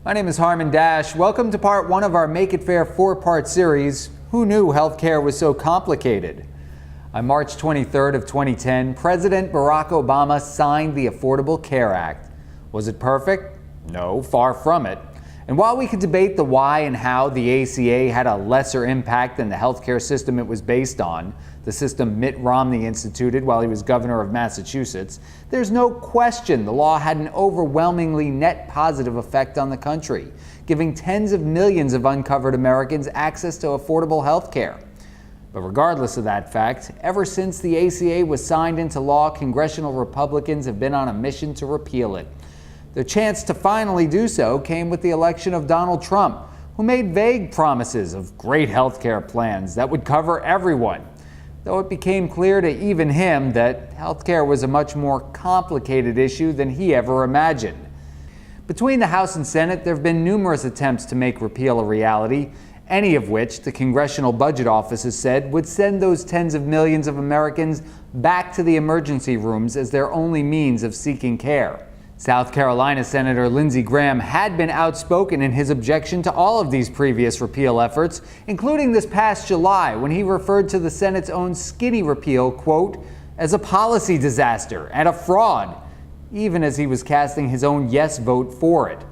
My name is Harmon. Welcome to part one of our Make It Fair four-part series, Who Knew Healthcare Was So Complicated? On March 23rd of 2010, President Barack Obama signed the Affordable Care Act. Was it perfect? No, far from it. And while we could debate the why and how the ACA had a lesser impact than the healthcare system it was based on, the system Mitt Romney instituted while he was governor of Massachusetts, there's no question the law had an overwhelmingly net positive effect on the country, giving tens of millions of uncovered Americans access to affordable health care. But regardless of that fact, ever since the ACA was signed into law, congressional Republicans have been on a mission to repeal it. The chance to finally do so came with the election of Donald Trump, who made vague promises of great health care plans that would cover everyone, though it became clear to even him that health care was a much more complicated issue than he ever imagined. Between the House and Senate, there have been numerous attempts to make repeal a reality, any of which the Congressional Budget Office has said would send those tens of millions of Americans back to the emergency rooms as their only means of seeking care. South Carolina Senator Lindsey Graham had been outspoken in his objection to all of these previous repeal efforts, including this past July when he referred to the Senate's own skinny repeal, quote, as a policy disaster and a fraud, even as he was casting his own yes vote for it.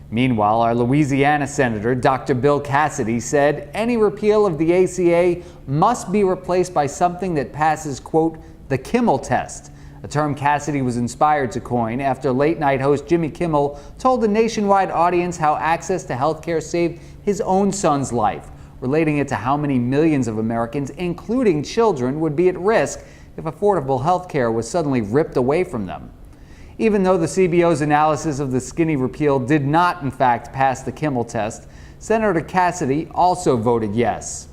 Meanwhile, our Louisiana Senator, Dr. Bill Cassidy, said any repeal of the ACA must be replaced by something that passes, quote, the Kimmel test, a term Cassidy was inspired to coin after late-night host Jimmy Kimmel told a nationwide audience how access to health care saved his own son's life, relating it to how many millions of Americans, including children, would be at risk if affordable health care was suddenly ripped away from them. Even though the CBO's analysis of the skinny repeal did not, in fact, pass the Kimmel test, Senator Cassidy also voted yes.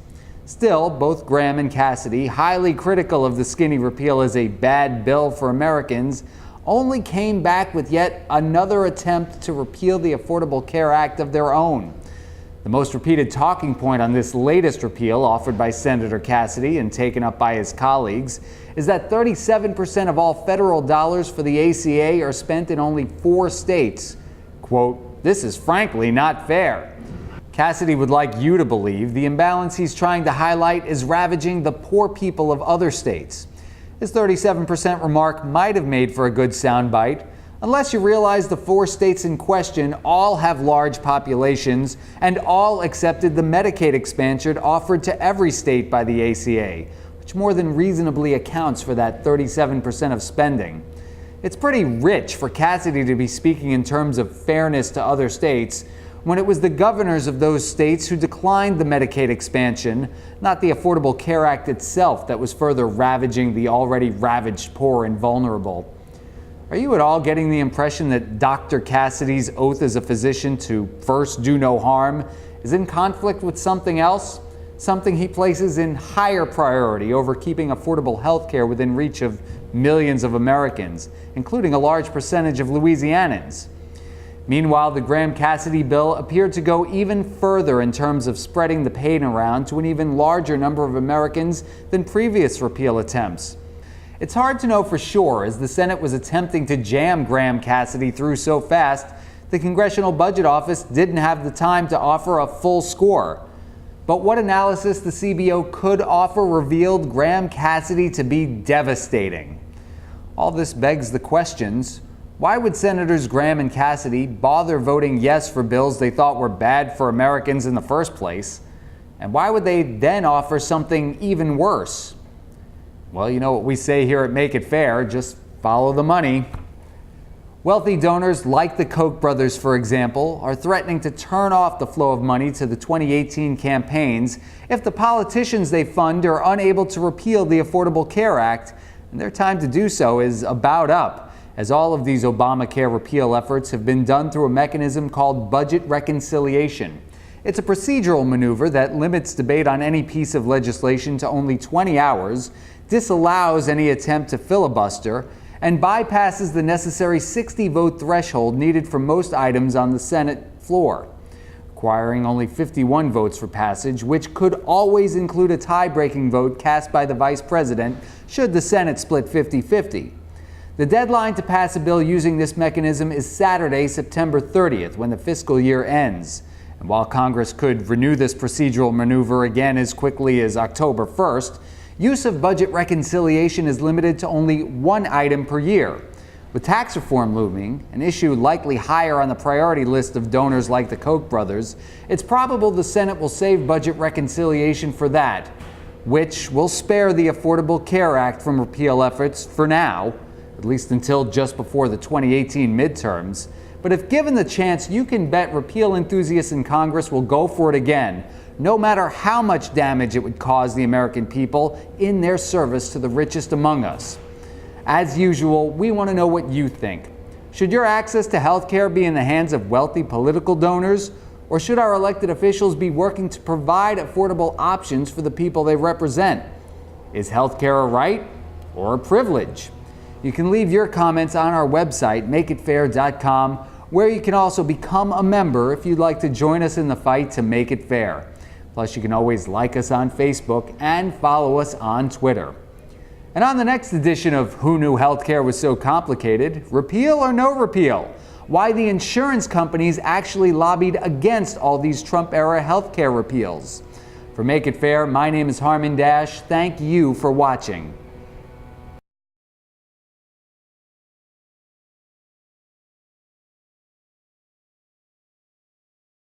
Still, both Graham and Cassidy, highly critical of the skinny repeal as a bad bill for Americans, only came back with yet another attempt to repeal the Affordable Care Act of their own. The most repeated talking point on this latest repeal, offered by Senator Cassidy and taken up by his colleagues, is that 37% of all federal dollars for the ACA are spent in only 4 states. Quote, this is frankly not fair. Cassidy would like you to believe the imbalance he's trying to highlight is ravaging the poor people of other states. His 37% remark might have made for a good soundbite, unless you realize the 4 states in question all have large populations and all accepted the Medicaid expansion offered to every state by the ACA, which more than reasonably accounts for that 37% of spending. It's pretty rich for Cassidy to be speaking in terms of fairness to other states when it was the governors of those states who declined the Medicaid expansion, not the Affordable Care Act itself that was further ravaging the already ravaged poor and vulnerable. Are you at all getting the impression that Dr. Cassidy's oath as a physician to first do no harm is in conflict with something else? Something he places in higher priority over keeping affordable health care within reach of millions of Americans, including a large percentage of Louisianans. Meanwhile, the Graham-Cassidy bill appeared to go even further in terms of spreading the pain around to an even larger number of Americans than previous repeal attempts. It's hard to know for sure, as the Senate was attempting to jam Graham-Cassidy through so fast, the Congressional Budget Office didn't have the time to offer a full score. But what analysis the CBO could offer revealed Graham-Cassidy to be devastating. All this begs the questions: why would Senators Graham and Cassidy bother voting yes for bills they thought were bad for Americans in the first place? And why would they then offer something even worse? Well, you know what we say here at Make It Fair, just follow the money. Wealthy donors like the Koch brothers, for example, are threatening to turn off the flow of money to the 2018 campaigns if the politicians they fund are unable to repeal the Affordable Care Act, and their time to do so is about up, as all of these Obamacare repeal efforts have been done through a mechanism called budget reconciliation. It's a procedural maneuver that limits debate on any piece of legislation to only 20 hours, disallows any attempt to filibuster, and bypasses the necessary 60-vote threshold needed for most items on the Senate floor, requiring only 51 votes for passage, which could always include a tie-breaking vote cast by the vice president should the Senate split 50-50. The deadline to pass a bill using this mechanism is Saturday, September 30th, when the fiscal year ends. And while Congress could renew this procedural maneuver again as quickly as October 1st, use of budget reconciliation is limited to only one item per year. With tax reform looming, an issue likely higher on the priority list of donors like the Koch brothers, it's probable the Senate will save budget reconciliation for that, which will spare the Affordable Care Act from repeal efforts for now, at least until just before the 2018 midterms. But if given the chance, you can bet repeal enthusiasts in Congress will go for it again, no matter how much damage it would cause the American people in their service to the richest among us. As usual, we want to know what you think. Should your access to health care be in the hands of wealthy political donors, or should our elected officials be working to provide affordable options for the people they represent? Is health care a right or a privilege? You can leave your comments on our website, makeitfair.com, where you can also become a member if you'd like to join us in the fight to make it fair. Plus, you can always like us on Facebook and follow us on Twitter. And on the next edition of Who Knew Healthcare Was So Complicated, repeal or no repeal? Why the insurance companies actually lobbied against all these Trump-era healthcare repeals. For Make It Fair, my name is Harmon. Thank you for watching.